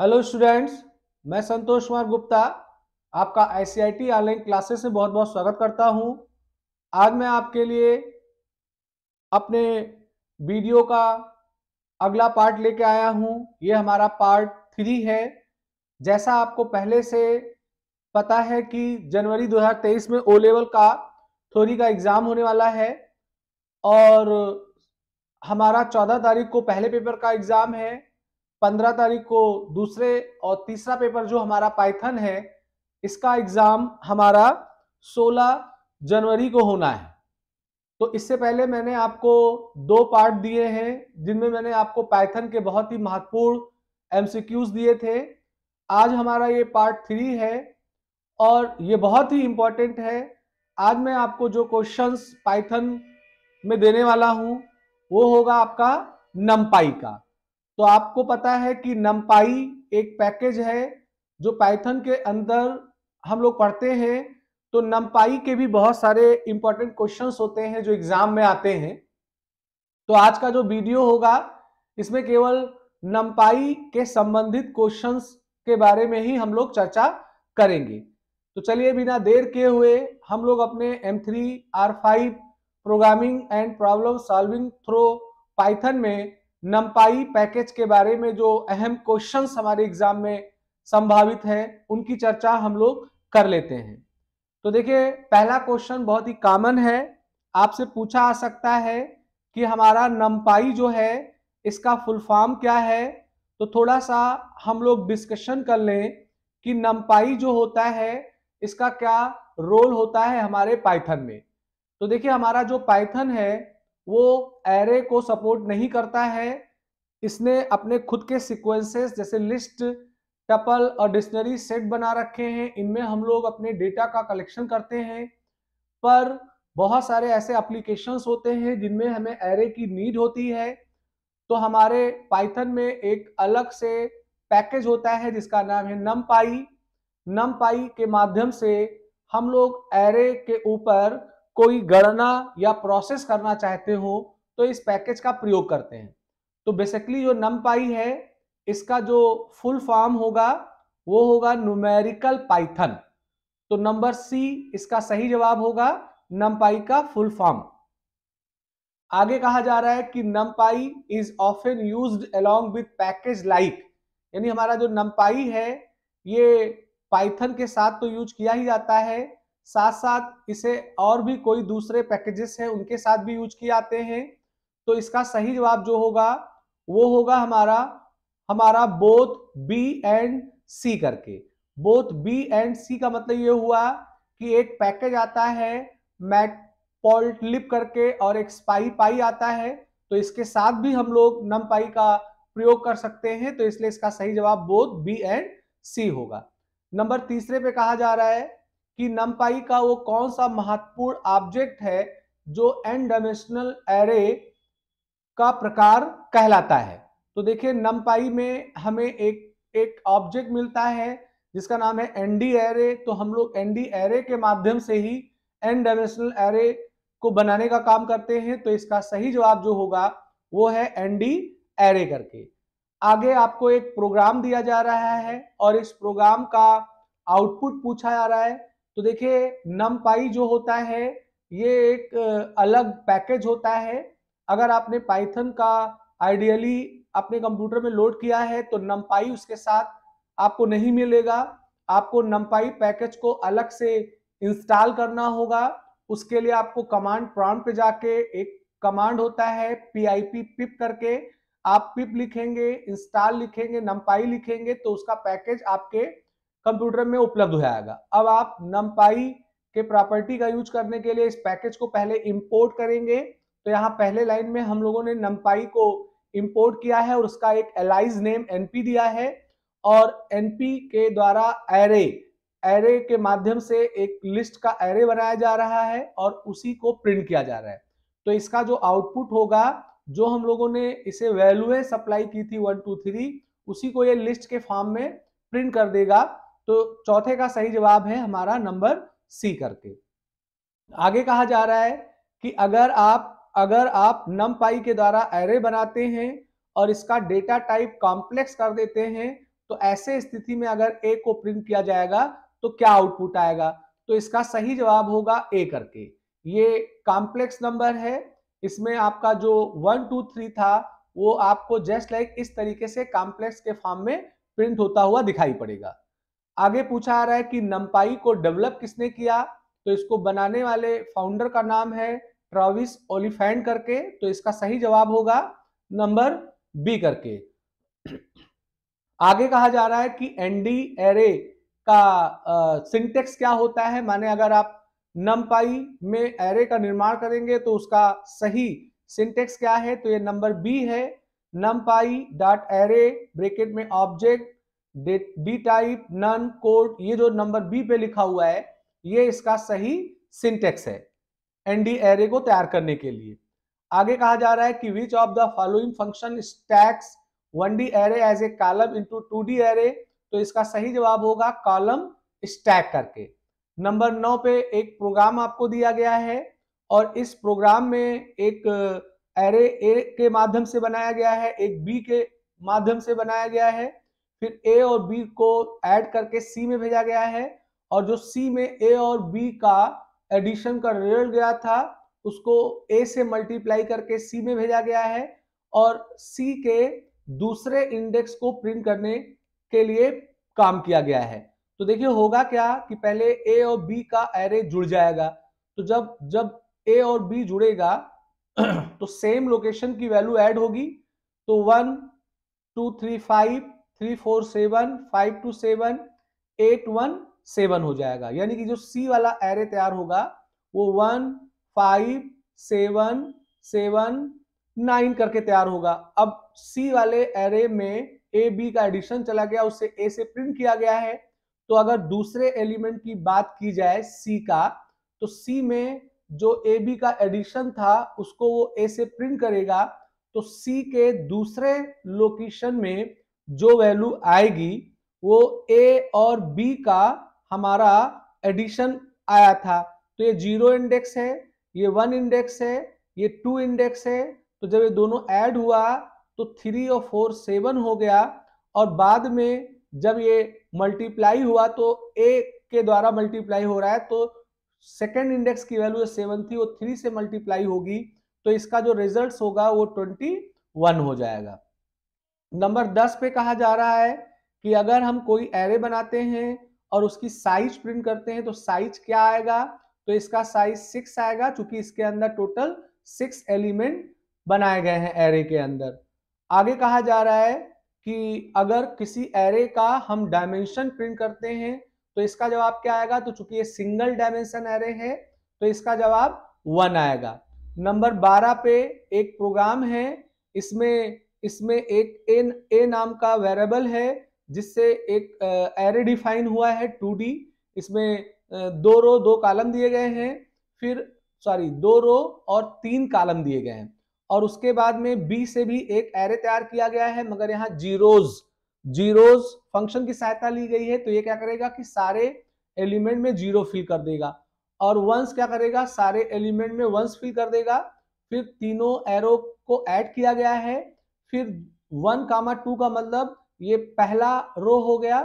Hello students, मैं संतोष कुमार गुप्ता आपका ICIT online classes में बहुत बहुत स्वागत करता हूं। आज मैं आपके लिए अपने वीडियो का अगला पार्ट लेके आया हूं। ये हमारा पार्ट 3 है। जैसा आपको पहले से पता है कि जनवरी 2023 में ओ लेवल का थ्योरी का एग्जाम होने वाला है और हमारा 14 तारीख को पहले पेपर का एग्जाम है, 15 तारीख को दूसरे और तीसरा पेपर जो हमारा पाइथन है इसका एग्जाम हमारा 16 जनवरी को होना है। तो इससे पहले मैंने आपको 2 पार्ट दिए हैं जिनमें मैंने आपको पाइथन के बहुत ही महत्वपूर्ण एमसीक्यूज दिए थे। आज हमारा ये पार्ट 3 है और ये बहुत ही इंपॉर्टेंट है। आज मैं आपको जो क्वेश्चंस पाइथन में देने वाला हूं वो होगा आपका नमपाई का। तो आपको पता है कि नमपाई एक पैकेज है जो पाइथन के अंदर हम लोग पढ़ते हैं। तो नमपाई के भी बहुत सारे इंपॉर्टेंट क्वेश्चंस होते हैं जो एग्जाम में आते हैं। तो आज का जो वीडियो होगा इसमें केवल नमपाई के संबंधित क्वेश्चंस के बारे में ही हम लोग चर्चा करेंगे। तो चलिए बिना देर किए हुए हम लोग अपने M3 R5 programming and problem solving through Python में नमपाई पैकेज के बारे में जो अहम क्वेश्चंस हमारे एग्जाम में संभावित है उनकी चर्चा हम लोग कर लेते हैं। तो देखिए, पहला क्वेश्चन बहुत ही कॉमन है, आपसे पूछा आ सकता है कि हमारा नमपाई जो है इसका फुल फॉर्म क्या है। तो थोड़ा सा हम लोग डिस्कशन कर लें कि नमपाई जो होता है इसका क्या रोल होता है हमारे पाइथन में। तो देखिए, हमारा जो पाइथन है वो एरे को सपोर्ट नहीं करता है। इसने अपने खुद के सीक्वेंसेस जैसे लिस्ट, टपल और डिक्शनरी सेट बना रखे हैं। इनमें हम लोग अपने डेटा का कलेक्शन करते हैं। पर बहुत सारे ऐसे एप्लीकेशंस होते हैं जिनमें हमें एरे की नीड होती है। तो हमारे पाइथन में एक अलग से पैकेज होता है जिसका नाम है नमपाई। नमपाई के माध्यम से हम लोग एरे के ऊपर कोई गणना या प्रोसेस करना चाहते हो तो इस पैकेज का प्रयोग करते हैं। तो बेसिकली जो नमपाई है इसका जो फुल फॉर्म होगा वो होगा न्यूमेरिकल पाइथन। तो नंबर सी इसका सही जवाब होगा, नमपाई का फुल फॉर्म। आगे कहा जा रहा है कि नमपाई is often used along with package like, यानी हमारा जो नमपाई है ये पाइथन के साथ तो यूज किया ही जाता है, साथ साथ इसे और भी कोई दूसरे पैकेजेस हैं उनके साथ भी यूज किए जाते हैं। तो इसका सही जवाब जो होगा वो होगा हमारा हमारा बोथ बी एंड सी करके। बोथ बी एंड सी का मतलब ये हुआ कि एक पैकेज आता है मैटप्लोट्लिब करके और एक स्पाई पाई आता है। तो इसके साथ भी हम लोग नमपाई का प्रयोग कर सकते हैं। तो इसलिए इसका सही जवाब बोथ बी एंड सी होगा। नंबर तीसरे पे कहा जा रहा है कि नमपाई का वो कौन सा महत्वपूर्ण ऑब्जेक्ट है जो एन डायमेंशनल एरे का प्रकार कहलाता है। तो देखिए, नमपाई में हमें एक ऑब्जेक्ट मिलता है जिसका नाम है एनडी एरे। तो हम लोग एनडी एरे के माध्यम से ही एन डायमेंशनल एरे को बनाने का काम करते हैं। तो इसका सही जवाब जो होगा वो है एनडी एरे करके। आगे आपको एक प्रोग्राम दिया जा रहा है और इस प्रोग्राम का आउटपुट पूछा जा रहा है। तो देखिए, नमपाई जो होता है ये एक अलग पैकेज होता है। अगर आपने पाइथन का आइडियली अपने कंप्यूटर में लोड किया है तो नमपाई उसके साथ आपको नहीं मिलेगा। आपको नमपाई पैकेज को अलग से इंस्टॉल करना होगा। उसके लिए आपको कमांड प्रॉम्प्ट पे जाके एक कमांड होता है pip पिप करके, आप पिप लिखेंगे, इंस्टॉल लिखेंगे, नमपाई लिखेंगे तो उसका पैकेज आपके कंप्यूटर में उपलब्ध हो जाएगा। अब आप नमपाई के प्रॉपर्टी का यूज करने के लिए इस पैकेज को पहले इंपोर्ट करेंगे। तो यहाँ पहले लाइन में हम लोगों ने नमपाई को इंपोर्ट किया है और उसका एक एलाइज नेम एनपी दिया है और एनपी के द्वारा एरे के माध्यम से एक लिस्ट का एरे बनाया जा रहा है और उसी को प्रिंट किया जा रहा है। तो इसका जो आउटपुट होगा, जो हम लोगों ने इसे वैल्यूएं सप्लाई की थी 1 2 3, उसी को ये लिस्ट के फॉर्म में प्रिंट कर देगा। तो चौथे का सही जवाब है हमारा नंबर सी करके। आगे कहा जा रहा है कि अगर आप नमपाई के द्वारा एरे बनाते हैं और इसका डेटा टाइप कॉम्प्लेक्स कर देते हैं तो ऐसे स्थिति में अगर ए को प्रिंट किया जाएगा तो क्या आउटपुट आएगा? तो इसका सही जवाब होगा ए करके। ये कॉम्प्लेक्स नंबर है, इसमें आपका जो 1 2 3 था वो आपको जस्ट लाइक इस तरीके से कॉम्प्लेक्स के फॉर्म में प्रिंट होता हुआ दिखाई पड़ेगा। आगे पूछा आ रहा है कि नंपाई को डेवलप किसने किया? तो इसको बनाने वाले फाउंडर का नाम है ट्रेविस ओलिफेंट करके, तो इसका सही जवाब होगा नंबर बी करके। आगे कहा जा रहा है कि एनडी एरे का सिंटेक्स क्या होता है, माने अगर आप नमपाई में एरे का निर्माण करेंगे तो उसका सही सिंटेक्स क्या है? तो ये नंबर बी है, नमपाई डॉट एरे ब्रैकेट में object dtype none code, ये जो नंबर बी पे लिखा हुआ है ये इसका सही सिंटेक्स है एनडी एरे को तैयार करने के लिए। आगे कहा जा रहा है कि which of the following function stacks 1D array as a column into 2D array, तो इसका सही जवाब होगा कॉलम स्टैक करके। नंबर 9 पे एक प्रोग्राम आपको दिया गया है और इस प्रोग्राम में एक एरे ए के माध्यम से बनाया गया है, एक बी के माध्यम से बनाया गया है, फिर ए और बी को ऐड करके सी में भेजा गया है और जो सी में ए और बी का एडिशन का रिजल्ट गया था उसको ए से मल्टीप्लाई करके सी में भेजा गया है और सी के दूसरे इंडेक्स को प्रिंट करने के लिए काम किया गया है। तो देखिए होगा क्या कि पहले ए और बी का एरे जुड़ जाएगा, तो जब जब ए और बी जुड़ेगा तो सेम लोकेशन की वैल्यू ऐड होगी, तो 1 2 3 5 3 4 7 5 2 7 8 1 7 हो जाएगा, यानी कि जो सी वाला एरे तैयार होगा वो 1 5 7 7 9 करके तैयार होगा। अब सी वाले एरे में ए बी का एडिशन चला गया, उसे ए से प्रिंट किया गया है, तो अगर दूसरे एलिमेंट की बात की जाए सी का, तो सी में जो ए बी का एडिशन था उसको वो ए से प्रिंट करेगा, तो सी के दूसरे लोकेशन में जो वैल्यू आएगी वो ए और बी का हमारा एडिशन आया था, तो ये 0 इंडेक्स है, ये 1 इंडेक्स है, ये 2 इंडेक्स है, तो जब ये दोनों ऐड हुआ तो 3 और 4 7 हो गया और बाद में जब ये मल्टीप्लाई हुआ तो ए के द्वारा मल्टीप्लाई हो रहा है, तो सेकेंड इंडेक्स की वैल्यू 7 थी वो 3 से मल्टीप्लाई होगी, तो इसका जो रिजल्ट होगा वो 21 हो जाएगा। नंबर 10 पे कहा जा रहा है कि अगर हम कोई एरे बनाते हैं और उसकी साइज प्रिंट करते हैं तो साइज क्या आएगा? तो इसका साइज 6 आएगा, क्योंकि इसके अंदर टोटल 6 एलिमेंट बनाए गए हैं एरे के अंदर। आगे कहा जा रहा है कि अगर किसी एरे का हम डायमेंशन प्रिंट करते हैं तो इसका जवाब क्या आएगा? तो चूंकि ये सिंगल डायमेंशन एरे है तो इसका जवाब 1 आएगा। नंबर 12 पे एक प्रोग्राम है, इसमें एक ए नाम का वेरिएबल है जिससे एक एरे डिफाइन हुआ है 2D, इसमें 2 रो 2 कॉलम दिए गए हैं, फिर 2 रो और 3 कॉलम दिए गए हैं और उसके बाद में बी से भी एक एरे तैयार किया गया है, मगर यहाँ जीरोज फंक्शन की सहायता ली गई है, तो ये क्या करेगा कि सारे एलिमेंट में 0 फिल कर देगा और वंस क्या करेगा, सारे एलिमेंट में वंस फिल कर देगा, फिर तीनों एरो को ऐड किया गया है, फिर 1 2 का मतलब ये पहला रो हो गया,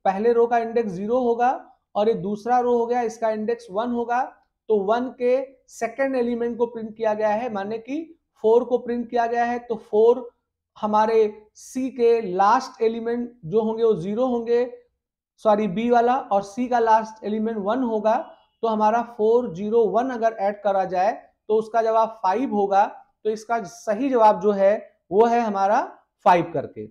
पहले रो का इंडेक्स 0 होगा और ये दूसरा रो हो गया, इसका इंडेक्स 1 होगा, तो 1 के सेकेंड एलिमेंट को प्रिंट किया गया है, माने कि 4 को प्रिंट किया गया है, तो 4 हमारे सी के लास्ट एलिमेंट जो होंगे वो 0 होंगे, बी वाला, और सी का लास्ट एलिमेंट 1 होगा, तो हमारा 4 0 1 अगर ऐड करा जाए तो उसका जवाब 5 होगा, तो इसका सही जवाब जो है वो है हमारा 5 करके।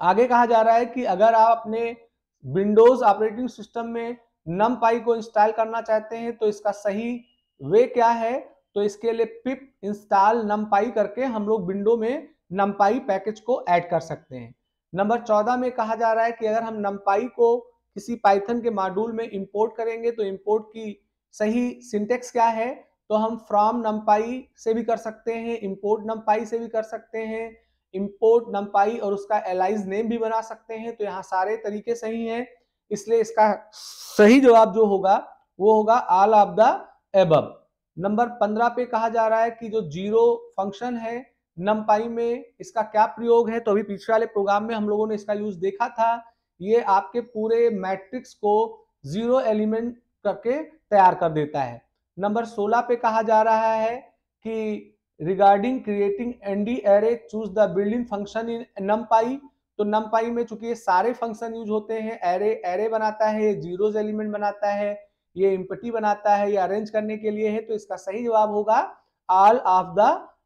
आगे कहा जा रहा है कि अगर आप अपने विंडोज ऑपरेटिंग सिस्टम में नमपाई को इंस्टॉल करना चाहते हैं तो इसका सही वे क्या है? तो इसके लिए पिप इंस्टॉल नमपाई करके हम लोग विंडो में नमपाई पैकेज को ऐड कर सकते हैं। नंबर 14 में कहा जा रहा है कि अगर हम नमपाई को किसी पाइथन के मॉड्यूल में इंपोर्ट करेंगे तो इंपोर्ट की सही सिंटेक्स क्या है? तो हम फ्रॉम नमपाई से भी कर सकते हैं, इंपोर्ट नमपाई से भी कर सकते हैं, इंपोर्ट नमपाई और उसका एलाइज नेम भी बना सकते हैं, तो यहाँ सारे तरीके सही हैं, इसलिए इसका सही जवाब जो होगा वो होगा all of the above. Number 15 पे कहा जा रहा है कि जो जीरो फंक्शन है numpy में इसका क्या प्रयोग है, तो अभी पिछले वाले प्रोग्राम में हम लोगों ने इसका यूज देखा था। ये आपके पूरे मैट्रिक्स को 0 एलिमेंट करके तैयार कर देता है। नंबर 16 पे कहा जा रहा है कि regarding creating ND array choose the building function in numpy। तो numpy में चूंकि ये सारे फंक्शन यूज होते हैं, एरे बनाता है, जीरोज एलिमेंट बनाता है, ये एम्प्टी बनाता है, ये अरेंज करने के लिए है, तो इसका सही जवाब होगा all of the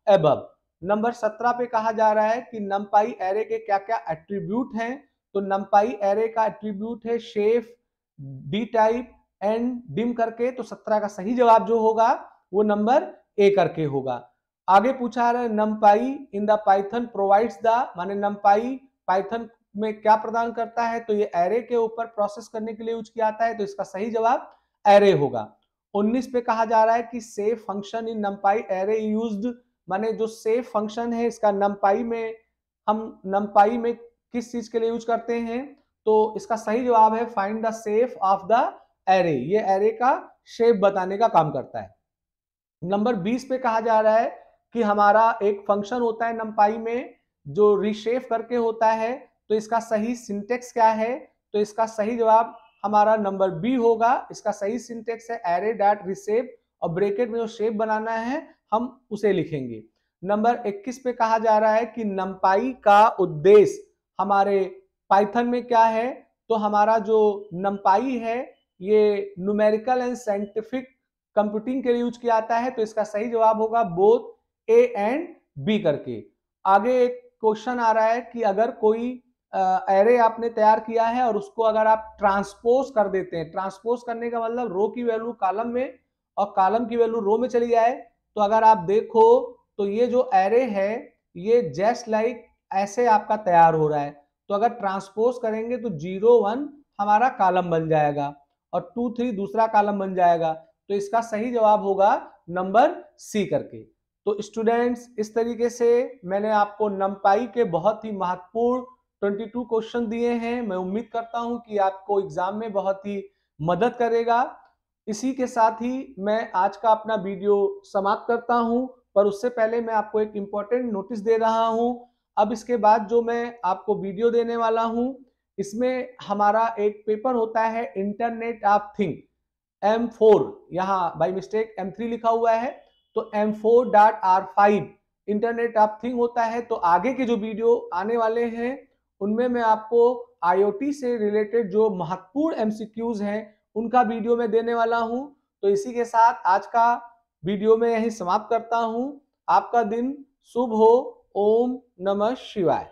above. Number 17 पे कहा जा रहा है कि numpy एरे के क्या क्या एट्रीब्यूट हैं, तो numpy एरे का एट्रीब्यूट है shape, D type and dim करके, तो 17 का सही जवाब जो होगा वो नंबर ए करके होगा। आगे पूछा रहा है numpy in the Python provides the, माने numpy पाइथन में क्या प्रदान करता है, तो ये एरे के ऊपर प्रोसेस करने के लिए यूज किया जाता है, तो इसका सही जवाब एरे होगा। 19 पे कहा जा रहा है कि save function in numpy array used, माने जो सेव फंक्शन है इसका numpy में, हम numpy में किस चीज के लिए यूज करते हैं, तो इसका सही जवाब है find the shape of the array, ये एरे का शेप बताने का काम करता है। नंबर 20 पे कहा जा रहा है कि हमारा एक फंक्शन होता है numpy में जो रीशेप करके होता है, तो इसका सही सिंटेक्स क्या है, तो इसका सही जवाब हमारा नंबर बी होगा। इसका सही सिंटेक्स है एरे डॉट रीशेप, और ब्रैकेट में जो शेप बनाना है हम उसे लिखेंगे। नंबर 21 पे कहा जा रहा है कि numpy का उद्देश्य हमारे पाइथन में क्या है, तो हमारा जो numpy है ये न्यूमेरिकल एंड साइंटिफिक कंप्यूटिंग के लिए यूज किया जाता है, तो इसका सही जवाब होगा बोथ ए एंड बी करके। आगे एक क्वेश्चन आ रहा है कि अगर कोई एरे आपने तैयार किया है और उसको अगर आप ट्रांसपोज कर देते हैं, ट्रांसपोज करने का मतलब रो की वैल्यू कॉलम में और कॉलम की वैल्यू रो में चली जाए, तो अगर आप देखो तो ये जो एरे है ये जस्ट लाइक ऐसे आपका तैयार हो रहा है, तो अगर ट्रांसपोज करेंगे तो 0 1 हमारा कॉलम बन जाएगा और 2 3 दूसरा कॉलम बन जाएगा, तो इसका सही जवाब होगा नंबर सी करके। तो स्टूडेंट्स इस तरीके से मैंने आपको numpy के बहुत ही महत्वपूर्ण 22 क्वेश्चन दिए हैं। मैं उम्मीद करता हूं कि आपको एग्जाम में बहुत ही मदद करेगा। इसी के साथ ही मैं आज का अपना वीडियो समाप्त करता हूं, पर उससे पहले मैं आपको एक इंपॉर्टेंट नोटिस दे रहा हूं। अब इसके बाद जो मैं आपको वीडियो देने वाला हूं, इसमें हमारा एक पेपर होता है इंटरनेट ऑफ थिंग M4, यहाँ बाई मिस्टेक M3 लिखा हुआ है, तो M4.R5 इंटरनेट ऑफ थिंग होता है। तो आगे के जो वीडियो आने वाले हैं उनमें मैं आपको IoT से रिलेटेड जो महत्वपूर्ण MCQs हैं उनका वीडियो मैं देने वाला हूं। तो इसी के साथ आज का वीडियो में यही समाप्त करता हूं। आपका दिन शुभ हो। ओम नमः शिवाय।